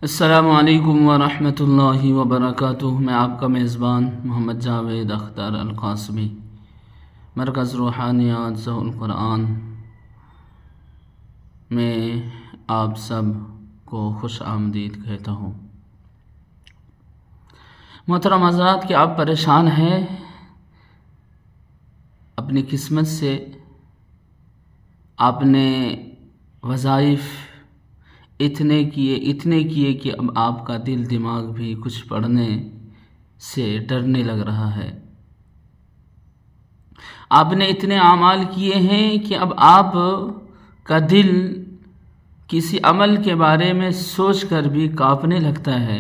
السلام علیکم ورحمۃ اللہ وبرکاتہ۔ میں آپ کا میزبان محمد جاوید اختر القاسمی، مرکز روحانیات ضوء القرآن میں آپ سب کو خوش آمدید کہتا ہوں۔ محترم حضرات، کہ آپ پریشان ہیں اپنی قسمت سے، آپ نے وظائف اتنے کیے کہ اب آپ کا دل دماغ بھی کچھ پڑھنے سے ڈرنے لگ رہا ہے۔ آپ نے اتنے اعمال کیے ہیں کہ اب آپ کا دل کسی عمل کے بارے میں سوچ کر بھی کانپنے لگتا ہے،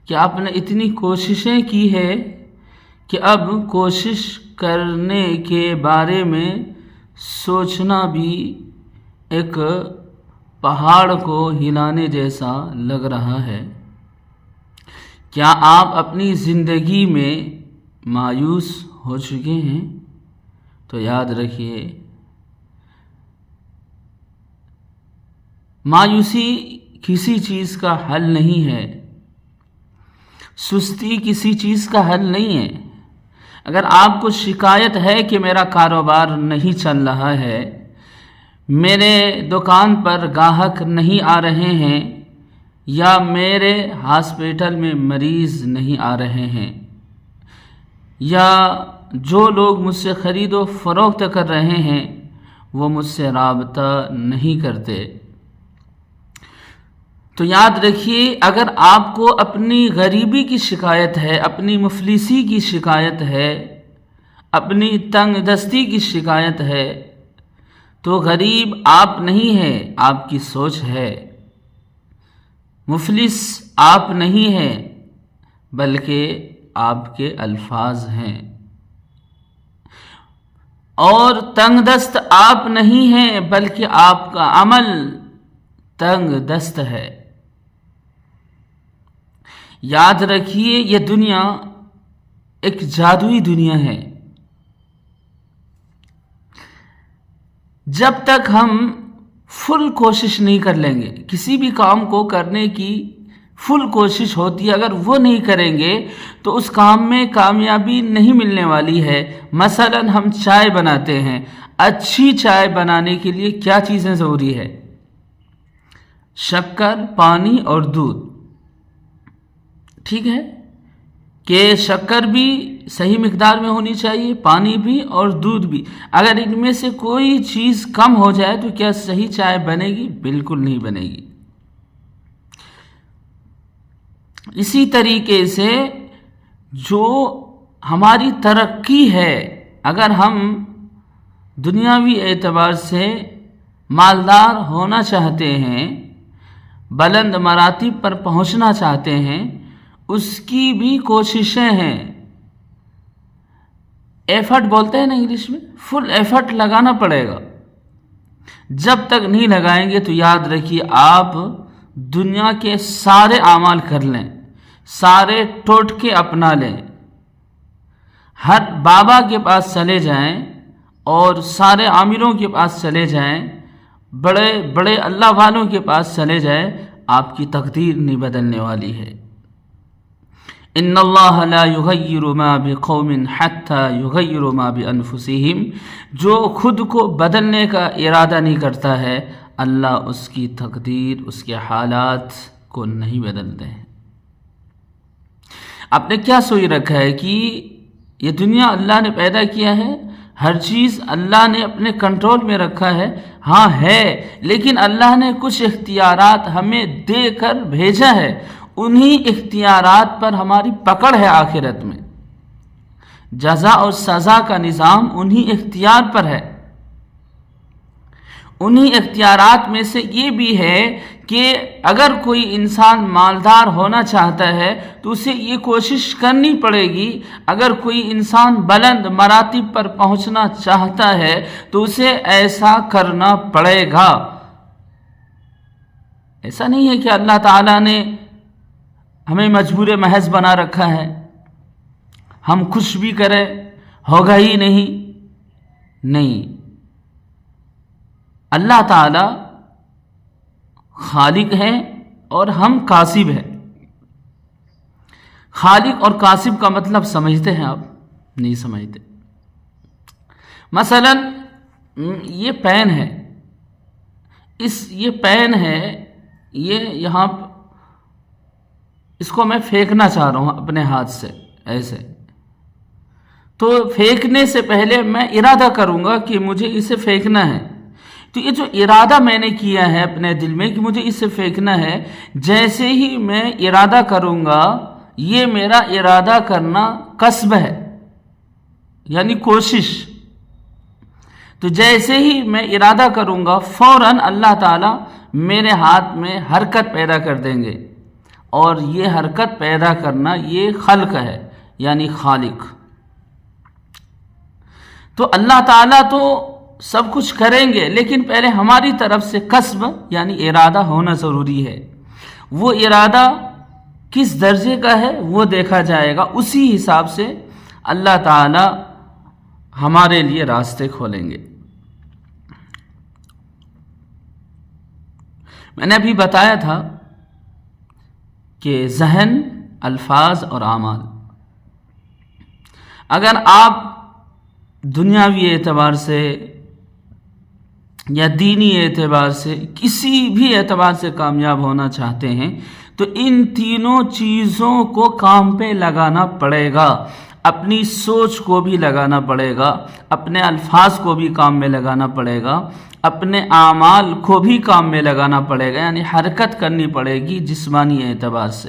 کہ آپ نے اتنی کوششیں کی ہے کہ اب کوشش کرنے کے بارے میں سوچنا بھی ایک پہاڑ کو ہلانے جیسا لگ رہا ہے۔ کیا آپ اپنی زندگی میں مایوس ہو چکے ہیں؟ تو یاد رکھیے، مایوسی کسی چیز کا حل نہیں ہے، سستی کسی چیز کا حل نہیں ہے۔ اگر آپ کو شکایت ہے کہ میرا کاروبار نہیں چل رہا ہے، میرے دکان پر گاہک نہیں آ رہے ہیں، یا میرے ہاسپٹل میں مریض نہیں آ رہے ہیں، یا جو لوگ مجھ سے خرید و فروخت کر رہے ہیں وہ مجھ سے رابطہ نہیں کرتے، تو یاد رکھیے، اگر آپ کو اپنی غریبی کی شکایت ہے، اپنی مفلسی کی شکایت ہے، اپنی تنگ دستی کی شکایت ہے، تو غریب آپ نہیں ہیں، آپ کی سوچ ہے۔ مفلس آپ نہیں ہیں، بلکہ آپ کے الفاظ ہیں۔ اور تنگ دست آپ نہیں ہیں، بلکہ آپ کا عمل تنگ دست ہے۔ یاد رکھیے، یہ دنیا ایک جادوئی دنیا ہے۔ جب تک ہم فل کوشش نہیں کر لیں گے، کسی بھی کام کو کرنے کی فل کوشش ہوتی ہے، اگر وہ نہیں کریں گے تو اس کام میں کامیابی نہیں ملنے والی ہے۔ مثلا ہم چائے بناتے ہیں، اچھی چائے بنانے کے لیے کیا چیزیں ضروری ہے؟ شکر، پانی اور دودھ، ٹھیک ہے؟ کہ شکر بھی صحیح مقدار میں ہونی چاہیے، پانی بھی اور دودھ بھی۔ اگر ان میں سے کوئی چیز کم ہو جائے تو کیا صحیح چائے بنے گی؟ بالکل نہیں بنے گی۔ اسی طریقے سے جو ہماری ترقی ہے، اگر ہم دنیاوی اعتبار سے مالدار ہونا چاہتے ہیں، بلند مراتب پر پہنچنا چاہتے ہیں، اس کی بھی کوششیں ہیں۔ ایفرٹ بولتے ہیں نا انگلش میں، فل ایفرٹ لگانا پڑے گا۔ جب تک نہیں لگائیں گے تو یاد رکھیے، آپ دنیا کے سارے اعمال کر لیں، سارے ٹوٹکے اپنا لیں، ہر بابا کے پاس چلے جائیں اور سارے عاملوں کے پاس چلے جائیں، بڑے بڑے اللہ والوں کے پاس چلے جائیں، آپ کی تقدیر نہیں بدلنے والی ہے۔ ان اللہ لا یغیر ما بقوم حتی یغیروا ما بانفسہم، جو خود کو بدلنے کا ارادہ نہیں کرتا ہے، اللہ اس کی تقدیر، اس کے حالات کو نہیں بدلتے ہیں۔ آپ نے کیا سوچ رکھا ہے کہ یہ دنیا اللہ نے پیدا کیا ہے، ہر چیز اللہ نے اپنے کنٹرول میں رکھا ہے؟ ہاں ہے، لیکن اللہ نے کچھ اختیارات ہمیں دے کر بھیجا ہے، انہی اختیارات پر ہماری پکڑ ہے۔ آخرت میں جزا اور سزا کا نظام انہی اختیار پر ہے۔ انہی اختیارات میں سے یہ بھی ہے کہ اگر کوئی انسان مالدار ہونا چاہتا ہے تو اسے یہ کوشش کرنی پڑے گی، اگر کوئی انسان بلند مراتب پر پہنچنا چاہتا ہے تو اسے ایسا کرنا پڑے گا۔ ایسا نہیں ہے کہ اللہ تعالیٰ نے ہمیں مجبور محض بنا رکھا ہے، ہم کچھ بھی کریں ہوگا ہی نہیں۔ اللہ تعالی خالق ہیں اور ہم کاسب ہیں۔ خالق اور کاسب کا مطلب سمجھتے ہیں آپ؟ نہیں سمجھتے۔ مثلا یہ پین ہے، یہ پین ہے، یہ یہاں اس کو میں پھینکنا چاہ رہا ہوں اپنے ہاتھ سے ایسے، تو پھینکنے سے پہلے میں ارادہ کروں گا کہ مجھے اسے پھینکنا ہے۔ تو یہ جو ارادہ میں نے کیا ہے اپنے دل میں کہ مجھے اسے پھینکنا ہے، جیسے ہی میں ارادہ کروں گا، یہ میرا ارادہ کرنا کسب ہے، یعنی کوشش۔ تو جیسے ہی میں ارادہ کروں گا، فوراً اللہ تعالیٰ میرے ہاتھ میں حرکت پیدا کر دیں گے، اور یہ حرکت پیدا کرنا یہ خلق ہے، یعنی خالق۔ تو اللہ تعالیٰ تو سب کچھ کریں گے، لیکن پہلے ہماری طرف سے کسب یعنی ارادہ ہونا ضروری ہے۔ وہ ارادہ کس درجے کا ہے وہ دیکھا جائے گا، اسی حساب سے اللہ تعالیٰ ہمارے لیے راستے کھولیں گے۔ میں نے ابھی بتایا تھا کہ ذہن، الفاظ اور اعمال، اگر آپ دنیاوی اعتبار سے یا دینی اعتبار سے کسی بھی اعتبار سے کامیاب ہونا چاہتے ہیں تو ان تینوں چیزوں کو کام پہ لگانا پڑے گا۔ اپنی سوچ کو بھی لگانا پڑے گا، اپنے الفاظ کو بھی کام میں لگانا پڑے گا، اپنے اعمال کو بھی کام میں لگانا پڑے گا، یعنی حرکت کرنی پڑے گی جسمانی اعتبار سے۔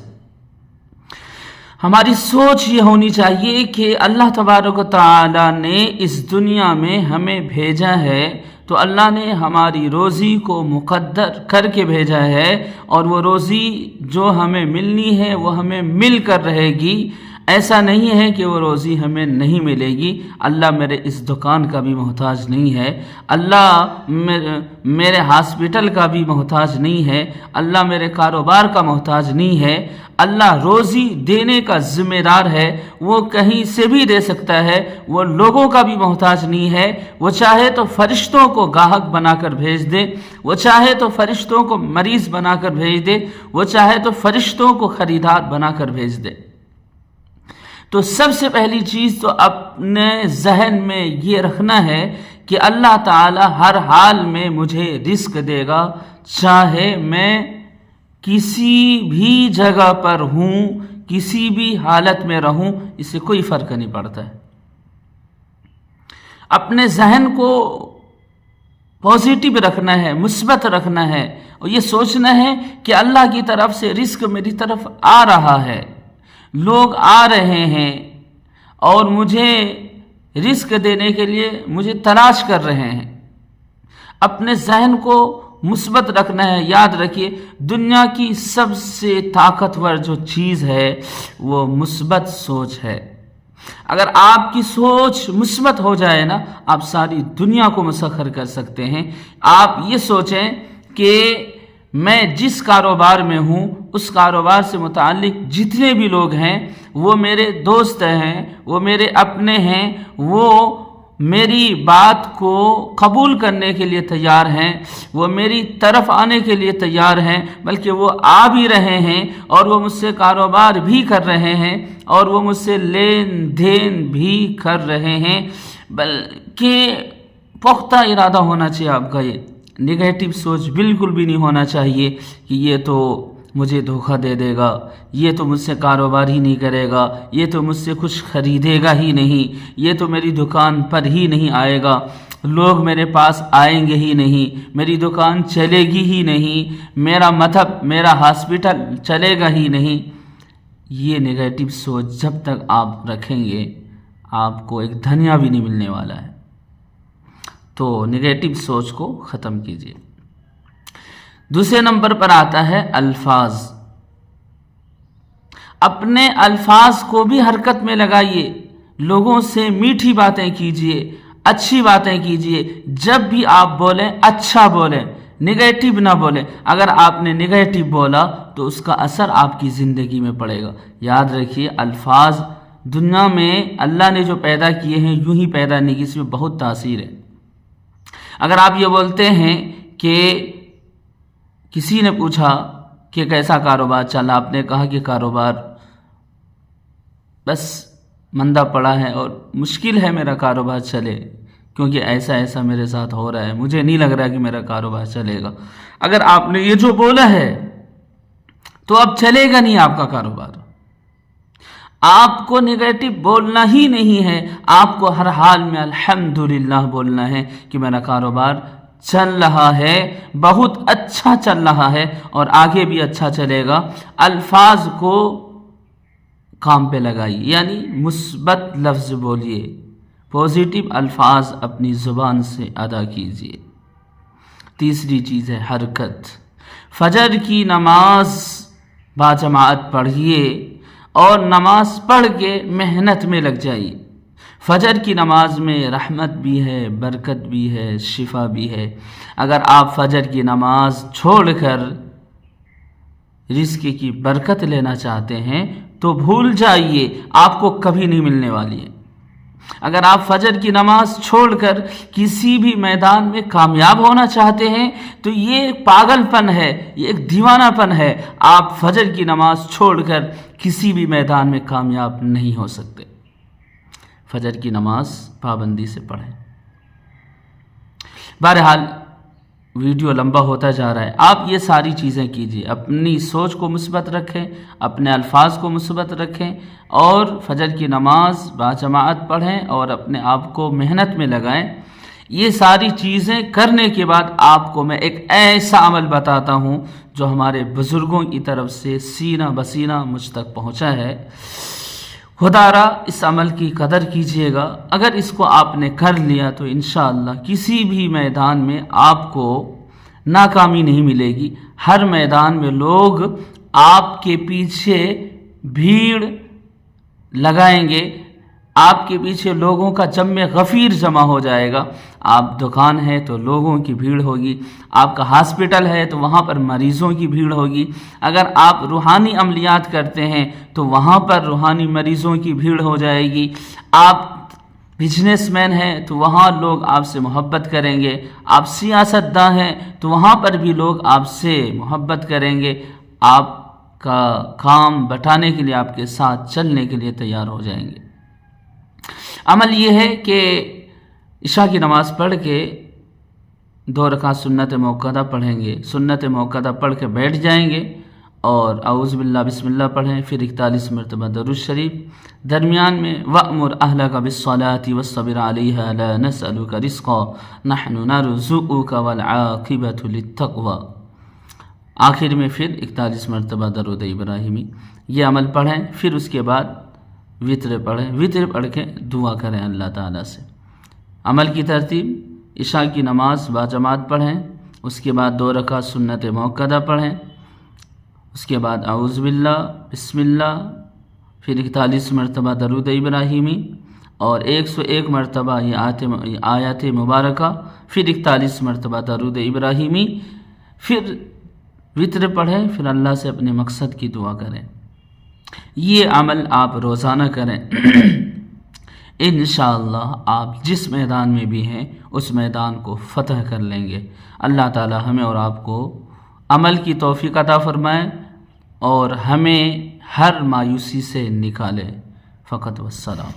ہماری سوچ یہ ہونی چاہیے کہ اللہ تبارک و تعالی نے اس دنیا میں ہمیں بھیجا ہے تو اللہ نے ہماری روزی کو مقدر کر کے بھیجا ہے، اور وہ روزی جو ہمیں ملنی ہے وہ ہمیں مل کر رہے گی۔ ایسا نہیں ہے کہ وہ روزی ہمیں نہیں ملے گی۔ اللہ میرے اس دکان کا بھی محتاج نہیں ہے، اللہ میرے ہاسپٹل کا بھی محتاج نہیں ہے، اللہ میرے کاروبار کا محتاج نہیں ہے۔ اللہ روزی دینے کا ذمہ دار ہے، وہ کہیں سے بھی دے سکتا ہے، وہ لوگوں کا بھی محتاج نہیں ہے۔ وہ چاہے تو فرشتوں کو گاہک بنا کر بھیج دے، وہ چاہے تو فرشتوں کو مریض بنا کر بھیج دے، وہ چاہے تو فرشتوں کو خریدار بنا کر بھیج دے۔ تو سب سے پہلی چیز تو اپنے ذہن میں یہ رکھنا ہے کہ اللہ تعالی ہر حال میں مجھے رزق دے گا، چاہے میں کسی بھی جگہ پر ہوں، کسی بھی حالت میں رہوں، اس سے کوئی فرق نہیں پڑتا ہے۔ اپنے ذہن کو پازیٹیو رکھنا ہے، مثبت رکھنا ہے، اور یہ سوچنا ہے کہ اللہ کی طرف سے رزق میری طرف آ رہا ہے، لوگ آ رہے ہیں اور مجھے رزق دینے کے لیے مجھے تلاش کر رہے ہیں۔ اپنے ذہن کو مثبت رکھنا ہے۔ یاد رکھیے، دنیا کی سب سے طاقتور جو چیز ہے وہ مثبت سوچ ہے۔ اگر آپ کی سوچ مثبت ہو جائے نا، آپ ساری دنیا کو مسخر کر سکتے ہیں۔ آپ یہ سوچیں کہ میں جس کاروبار میں ہوں، اس کاروبار سے متعلق جتنے بھی لوگ ہیں وہ میرے دوست ہیں، وہ میرے اپنے ہیں، وہ میری بات کو قبول کرنے کے لیے تیار ہیں، وہ میری طرف آنے کے لیے تیار ہیں، بلکہ وہ آ بھی رہے ہیں، اور وہ مجھ سے کاروبار بھی کر رہے ہیں، اور وہ مجھ سے لین دین بھی کر رہے ہیں۔ بلکہ پختہ ارادہ ہونا چاہیے آپ کا، یہ نگیٹو سوچ بالکل بھی نہیں ہونا چاہیے کہ یہ تو مجھے دھوکہ دے دے گا، یہ تو مجھ سے کاروبار ہی نہیں کرے گا، یہ تو مجھ سے کچھ خریدے گا ہی نہیں، یہ تو میری دکان پر ہی نہیں آئے گا، لوگ میرے پاس آئیں گے ہی نہیں، میری دکان چلے گی ہی نہیں، میرا مذہب، میرا ہاسپٹل چلے گا ہی نہیں۔ یہ نگیٹو سوچ جب تک آپ رکھیں گے آپ کو ایک دھنیا بھی نہیں ملنے والا ہے۔ تو نگیٹو سوچ کو ختم کیجیے۔ دوسرے نمبر پر آتا ہے الفاظ۔ اپنے الفاظ کو بھی حرکت میں لگائیے، لوگوں سے میٹھی باتیں کیجیے، اچھی باتیں کیجیے۔ جب بھی آپ بولیں اچھا بولیں، نگیٹو نہ بولیں۔ اگر آپ نے نگیٹو بولا تو اس کا اثر آپ کی زندگی میں پڑے گا۔ یاد رکھیے، الفاظ دنیا میں اللہ نے جو پیدا کیے ہیں یوں ہی پیدا نہیں کی، اس میں بہت تاثیر ہے۔ اگر آپ یہ بولتے ہیں کہ کسی نے پوچھا کہ کیسا کاروبار چلا. آپ نے کہا کہ کاروبار بس مندہ پڑا ہے اور مشکل ہے میرا کاروبار چلے، کیونکہ ایسا ایسا میرے ساتھ ہو رہا ہے، مجھے نہیں لگ رہا کہ میرا کاروبار چلے گا. اگر آپ نے یہ جو بولا ہے تو اب چلے گا نہیں آپ کا کاروبار. آپ کو نگیٹو بولنا ہی نہیں ہے، آپ کو ہر حال میں الحمدللہ بولنا ہے کہ میرا کاروبار چل رہا ہے، بہت اچھا چل رہا ہے اور آگے بھی اچھا چلے گا. الفاظ کو کام پہ لگائیے، یعنی مثبت لفظ بولیے، پازیٹیو الفاظ اپنی زبان سے ادا کیجیے. تیسری چیز ہے حرکت. فجر کی نماز باجماعت پڑھیے اور نماز پڑھ کے محنت میں لگ جائیے. فجر کی نماز میں رحمت بھی ہے، برکت بھی ہے، شفا بھی ہے. اگر آپ فجر کی نماز چھوڑ کر رزق کی برکت لینا چاہتے ہیں تو بھول جائیے، آپ کو کبھی نہیں ملنے والی ہے. اگر آپ فجر کی نماز چھوڑ کر کسی بھی میدان میں کامیاب ہونا چاہتے ہیں تو یہ ایک پاگل پن ہے، یہ ایک دیوانہ پن ہے. آپ فجر کی نماز چھوڑ کر کسی بھی میدان میں کامیاب نہیں ہو سکتے. فجر کی نماز پابندی سے پڑھیں. بہرحال ویڈیو لمبا ہوتا جا رہا ہے، آپ یہ ساری چیزیں کیجیے. اپنی سوچ کو مثبت رکھیں، اپنے الفاظ کو مثبت رکھیں اور فجر کی نماز باجماعت پڑھیں اور اپنے آپ کو محنت میں لگائیں. یہ ساری چیزیں کرنے کے بعد آپ کو میں ایک ایسا عمل بتاتا ہوں جو ہمارے بزرگوں کی طرف سے سینہ بسینہ مجھ تک پہنچا ہے. خدارا اس عمل کی قدر کیجئے گا. اگر اس کو آپ نے کر لیا تو انشاءاللہ کسی بھی میدان میں آپ کو ناکامی نہیں ملے گی. ہر میدان میں لوگ آپ کے پیچھے بھیڑ لگائیں گے، آپ کے پیچھے لوگوں کا جم غفیر جمع ہو جائے گا. آپ دکان ہے تو لوگوں کی بھیڑ ہوگی، آپ کا ہاسپٹل ہے تو وہاں پر مریضوں کی بھیڑ ہوگی. اگر آپ روحانی عملیات کرتے ہیں تو وہاں پر روحانی مریضوں کی بھیڑ ہو جائے گی. آپ بزنس مین ہیں تو وہاں لوگ آپ سے محبت کریں گے. آپ سیاست داں ہیں تو وہاں پر بھی لوگ آپ سے محبت کریں گے. آپ کا کام بٹانے کے لیے، آپ کے ساتھ چلنے کے لیے تیار ہو جائیں گے. عمل یہ ہے کہ عشاء کی نماز پڑھ کے 2 رکعت سنت موقدہ پڑھیں گے. سنت موقدہ پڑھ کے بیٹھ جائیں گے اور اعوذ باللہ بسم اللہ پڑھیں، پھر 41 مرتبہ درود شریف. درمیان میں وَأْمُرْ أَهْلَكَ بِالصَّلَاةِ وَالصَّبْرِ عَلَيْهَا لَا نَسْأَلُكَ رِزْقًا نَحْنُ نَرْزُقُكَ وَالْعَاقِبَةُ لِلتَّقْوَى. آخر میں پھر 41 مرتبہ درود ابراہیمی. یہ عمل پڑھیں. پھر اس کے بعد وطر پڑھیں. وطر پڑھ کے دعا کریں اللہ تعالیٰ سے. عمل کی ترتیب: عشاء کی نماز باجماعت پڑھیں، اس کے بعد 2 رکعت سنت موقدہ پڑھیں، اس کے بعد اعوذ باللہ بسم اللہ، پھر 41 مرتبہ درود ابراہیمی اور 101 مرتبہ یہ آیات مبارکہ، پھر 41 مرتبہ درود ابراہیمی، پھر وطر پڑھیں، پھر اللہ سے اپنے مقصد کی دعا کریں. یہ عمل آپ روزانہ کریں. انشاءاللہ آپ جس میدان میں بھی ہیں اس میدان کو فتح کر لیں گے. اللہ تعالی ہمیں اور آپ کو عمل کی توفیق عطا فرمائے اور ہمیں ہر مایوسی سے نکالے. فقط والسلام.